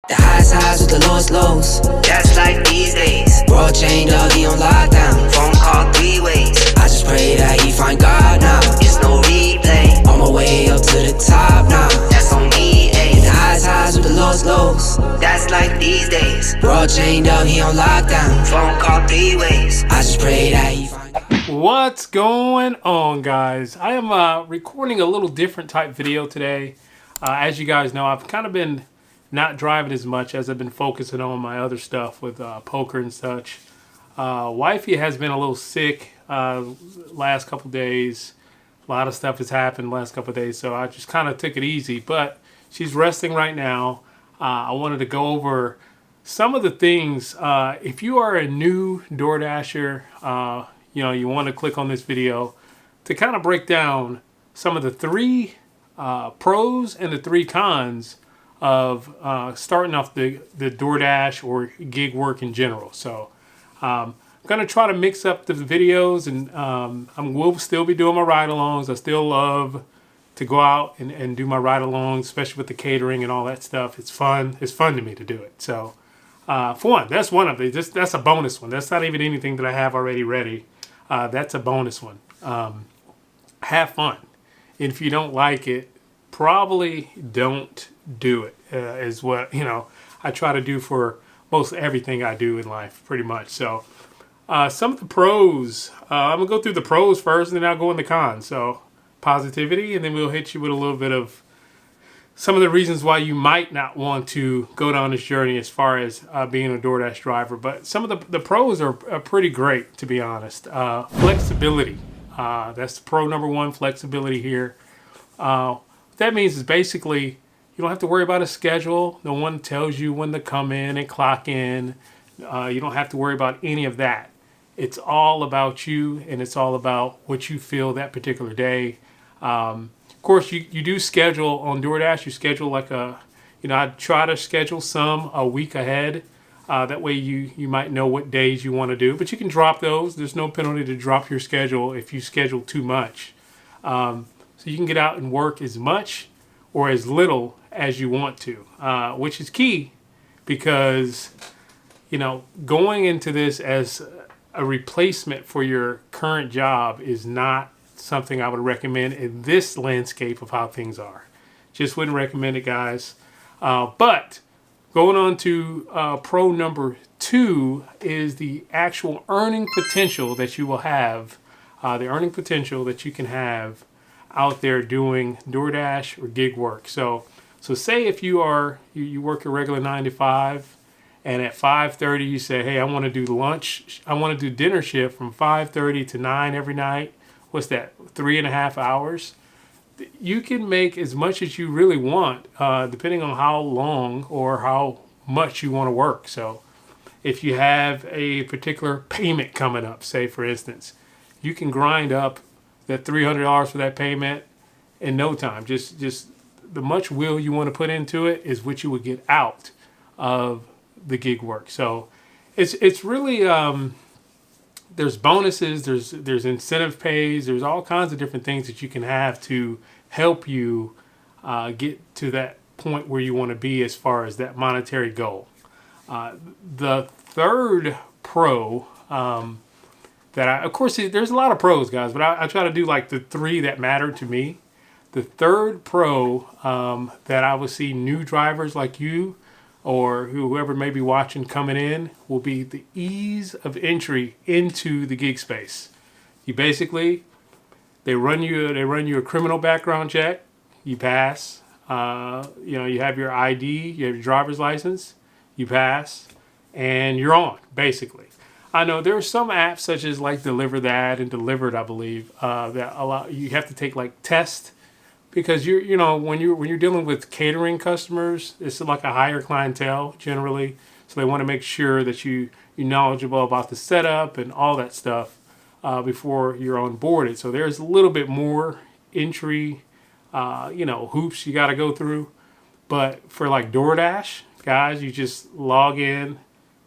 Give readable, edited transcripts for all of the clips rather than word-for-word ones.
The highs with the lowest lows. That's life these days. World chained up, he on lockdown. Phone call 3 ways. I just pray that he find God now. It's no replay. On my way up to the top now. That's on me, ayy. The highs with the lowest lows. That's life these days. World chained up, he on lockdown. Phone call 3 ways. I just pray that he find God. What's going on, guys? I am recording a little different type video today. As you guys know, I've kind of been not driving as much as I've been focusing on my other stuff with poker and such. Wifey has been a little sick last couple days. A lot of stuff has happened last couple days, so I just kind of took it easy. But she's resting right now. I wanted to go over some of the things. If you are a new DoorDasher, you want to click on this video to kind of break down some of the 3 pros and the 3 cons of starting off the DoorDash or gig work in general. So I'm going to try to mix up the videos, and I will still be doing my ride-alongs. I still love to go out and do my ride-alongs, especially with the catering and all that stuff. It's fun. It's fun to me to do it. So for one, that's one of them. That's a bonus one. That's not even anything that I have already ready. That's a bonus one. Have fun. And if you don't like it, probably don't do it, is what I try to do for most everything I do in life, pretty much. So some of the pros, I'm gonna go through the pros first, and then I'll go in the cons. So positivity, and then we'll hit you with a little bit of some of the reasons why you might not want to go down this journey as far as being a DoorDash driver. But some of the pros are pretty great, to be honest. Flexibility, that's pro number 1, flexibility here. What that means is basically you don't have to worry about a schedule. No one tells you when to come in and clock in. You don't have to worry about any of that. It's all about you, and it's all about what you feel that particular day. Of course, you do schedule on DoorDash. You schedule like I try to schedule some a week ahead. That way you might know what days you want to do. But you can drop those. There's no penalty to drop your schedule if you schedule too much. So you can get out and work as much or as little as you want to, which is key because, going into this as a replacement for your current job is not something I would recommend in this landscape of how things are. Just wouldn't recommend it, guys. But going on to pro number 2 is the actual earning potential that you will have, the earning potential that you can have out there doing DoorDash or gig work. So say if you work a regular 9 to 5, and at 5:30 you say, hey, I want to do lunch. I want to do dinner shift from 5:30 to 9 every night. What's that? 3.5 hours. You can make as much as you really want, depending on how long or how much you want to work. So if you have a particular payment coming up, say for instance, you can grind up that $300 for that payment in no time. Just the much will you want to put into it is what you would get out of the gig work. So it's really there's bonuses, there's incentive pays, there's all kinds of different things that you can have to help you get to that point where you want to be as far as that monetary goal. The third pro, of course, there's a lot of pros, guys, but I try to do like the 3 that matter to me. The third pro that I would see new drivers like you or whoever may be watching coming in will be the ease of entry into the gig space. They run you a criminal background check. You pass. You have your ID, you have your driver's license. You pass, and you're on, basically. I know there are some apps such as like Deliver That and Delivered, I believe, that allow you have to take like tests because when you're dealing with catering customers, it's like a higher clientele generally, so they want to make sure that you're knowledgeable about the setup and all that stuff before you're onboarded. So there's a little bit more entry, hoops you got to go through. But for like DoorDash, guys, you just log in,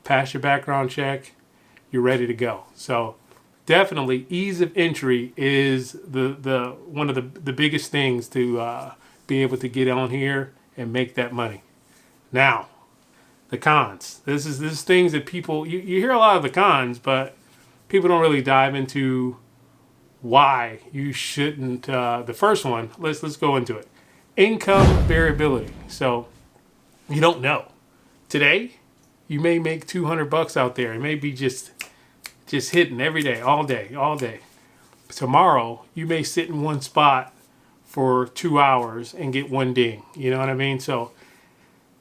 pass your background check, you're ready to go. So definitely ease of entry is the one of the biggest things to be able to get on here and make that money. Now, The cons. This is things that people, you hear a lot of the cons, but people don't really dive into why you shouldn't. The first one, let's go into it. Income variability. So you don't know. Today, you may make $200 out there. It may be just hitting every day, all day, all day. Tomorrow, you may sit in one spot for 2 hours and get one ding. You know what I mean? So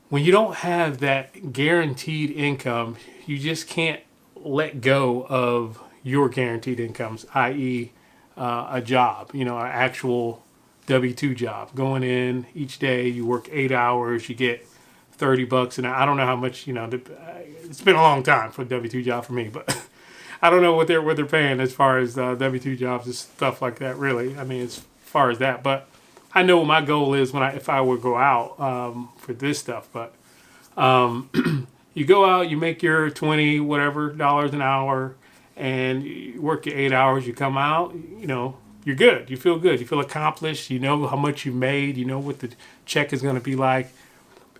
when you don't have that guaranteed income, you just can't let go of your guaranteed incomes, i.e., a job, an actual W-2 job. Going in each day, you work 8 hours, you get $30 an hour. I don't know how much, it's been a long time for a W-2 job for me, but I don't know what they're paying as far as W-2 jobs and stuff like that, really. I mean, as far as that, but I know what my goal is if I would go out for this stuff. But you go out, you make your 20 whatever dollars an hour, and you work your 8 hours. You come out, you're good. You feel good. You feel accomplished. You know how much you made. You know what the check is going to be like.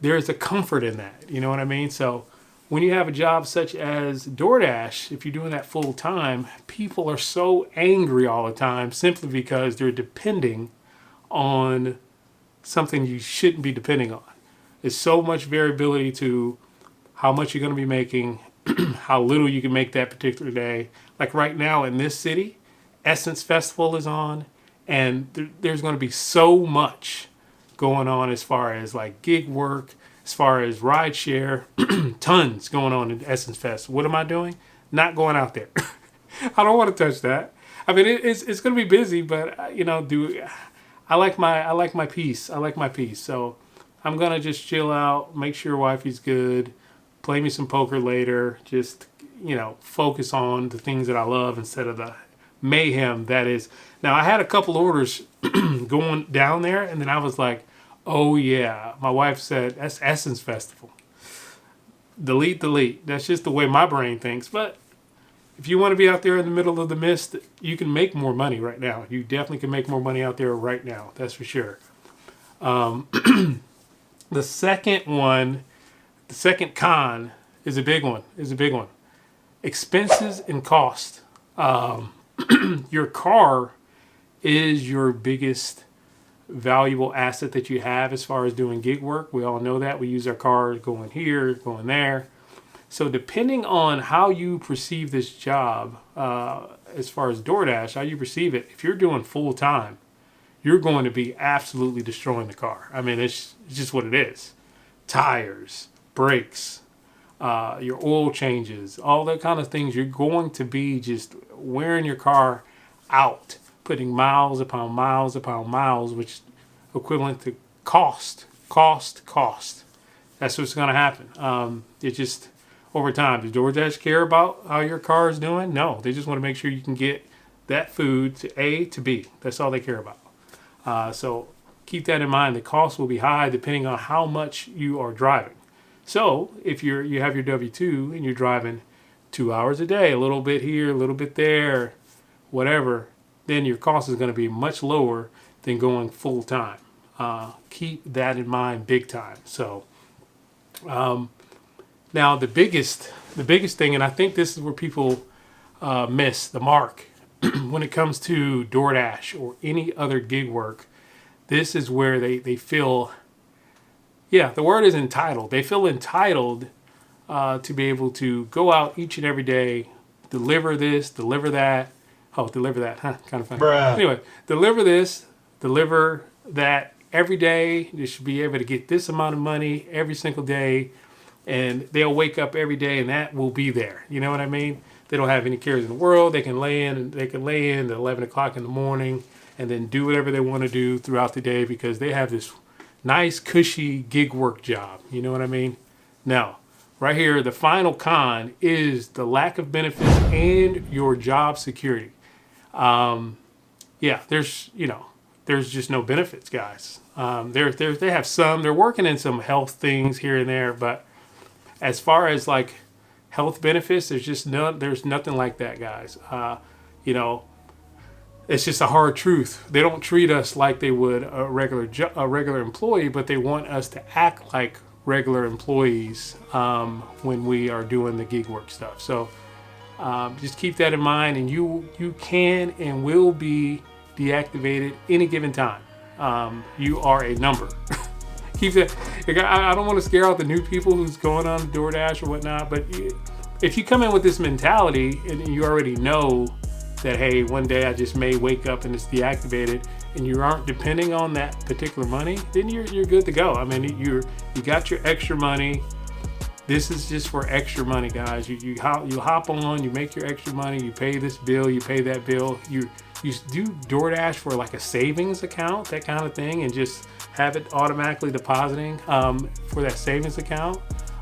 There's a comfort in that. You know what I mean? So when you have a job such as DoorDash, if you're doing that full time, people are so angry all the time simply because they're depending on something you shouldn't be depending on. There's so much variability to how much you're going to be making, how little you can make that particular day. Like right now in this city, Essence Festival is on, and there's going to be so much going on as far as like gig work, as far as ride share, tons going on in Essence Fest. What am I doing? Not going out there. I don't want to touch that. I mean, it's going to be busy, but I like my peace. I like my peace. So I'm going to just chill out, make sure wifey's good, play me some poker later, just, focus on the things that I love instead of the mayhem that is. Now, I had a couple orders going down there, and then I was like, oh yeah, my wife said, that's Essence Festival. Delete. That's just the way my brain thinks. But if you want to be out there in the middle of the mist, you can make more money right now. You definitely can make more money out there right now. That's for sure. The second con is a big one. Expenses and cost. Your car is your biggest valuable asset that you have as far as doing gig work. We all know that. We use our cars going here, going there. So depending on how you perceive this job, as far as DoorDash, how you perceive it, if you're doing full time, you're going to be absolutely destroying the car. I mean, it's just what it is. Tires, brakes, your oil changes, all that kind of things. You're going to be just wearing your car out, putting miles upon miles upon miles, which is equivalent to cost. That's what's going to happen. It just, over time, does DoorDash care about how your car is doing? No, they just want to make sure you can get that food to A to B. That's all they care about. So keep that in mind. The cost will be high depending on how much you are driving. So if you have your W-2 and you're driving 2 hours a day, a little bit here, a little bit there, whatever, then your cost is going to be much lower than going full time. Keep that in mind big time. So now the biggest thing, and I think this is where people miss the mark when it comes to DoorDash or any other gig work. This is where they feel, the word is entitled. They feel entitled to be able to go out each and every day, deliver this, deliver that. Oh, deliver that, huh? Kind of funny. Bruh. Anyway, deliver this, deliver that every day. You should be able to get this amount of money every single day, and they'll wake up every day, and that will be there. You know what I mean? They don't have any cares in the world. They can lay in at 11 o'clock in the morning and then do whatever they want to do throughout the day because they have this nice, cushy gig work job. You know what I mean? Now, right here, the final con is the lack of benefits and your job security. There's just no benefits, guys. They have some. They're working in some health things here and there, but as far as like health benefits, there's nothing like that, guys. It's just a hard truth. They don't treat us like they would a regular employee, but they want us to act like regular employees when we are doing the gig work stuff. So just keep that in mind, and you can and will be deactivated any given time. You are a number. Keep that. I don't want to scare out the new people who's going on DoorDash or whatnot, but if you come in with this mentality and you already know that, hey, one day I just may wake up and it's deactivated, and you aren't depending on that particular money, then you're good to go. I mean, you got your extra money. This is just for extra money, guys. You hop on, you make your extra money, you pay this bill, you pay that bill. You do DoorDash for like a savings account, that kind of thing, and just have it automatically depositing for that savings account.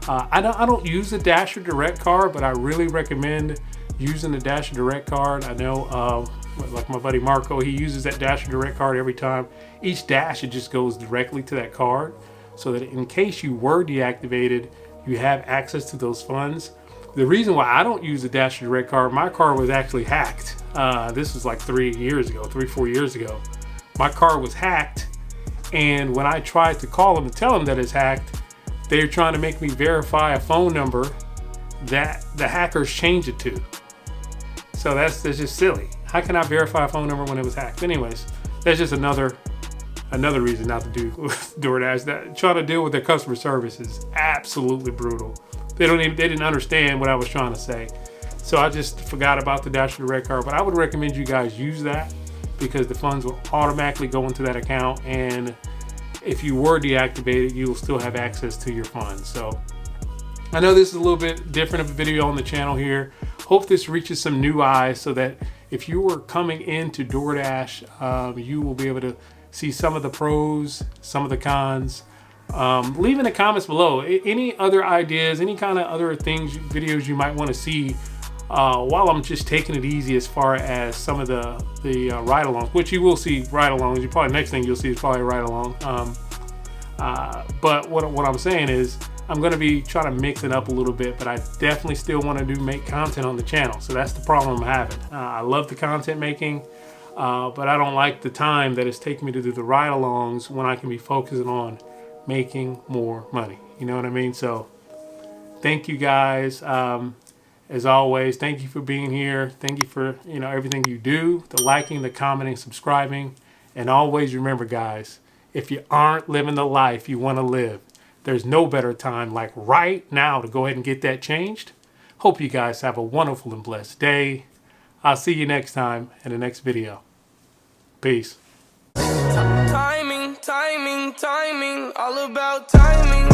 I don't use the Dasher Direct card, but I really recommend using the Dasher Direct card. I know like my buddy Marco, he uses that Dasher Direct card every time. Each dash, it just goes directly to that card, so that in case you were deactivated, you have access to those funds. The reason why I don't use the Dasher Direct card, my card was actually hacked. This was like 4 years ago. My card was hacked, and when I tried to call them and tell them that it's hacked, they're trying to make me verify a phone number that the hackers changed it to. So that's just silly. How can I verify a phone number when it was hacked? Anyways, that's just another reason not to do DoorDash. That trying to deal with their customer service is absolutely brutal. They didn't understand what I was trying to say. So I just forgot about the Dasher Direct card, but I would recommend you guys use that, because the funds will automatically go into that account, and if you were deactivated, you will still have access to your funds. So I know this is a little bit different of a video on the channel here. Hope this reaches some new eyes, so that if you were coming into DoorDash, you will be able to see some of the pros, some of the cons. Leave in the comments below any other ideas, any kind of other things, videos you might want to see while I'm just taking it easy as far as some of the ride-alongs, which you will see ride-alongs. You probably, next thing you'll see is probably a ride-along. But what I'm saying is, I'm going to be trying to mix it up a little bit, but I definitely still want to make content on the channel. So that's the problem I'm having. I love the content making, but I don't like the time that it's taking me to do the ride-alongs when I can be focusing on making more money. You know what I mean? So thank you guys. As always, thank you for being here. Thank you for everything you do, the liking, the commenting, subscribing. And always remember, guys, if you aren't living the life you want to live, there's no better time like right now to go ahead and get that changed. Hope you guys have a wonderful and blessed day. I'll see you next time in the next video. Peace. Timing, timing, timing, all about timing.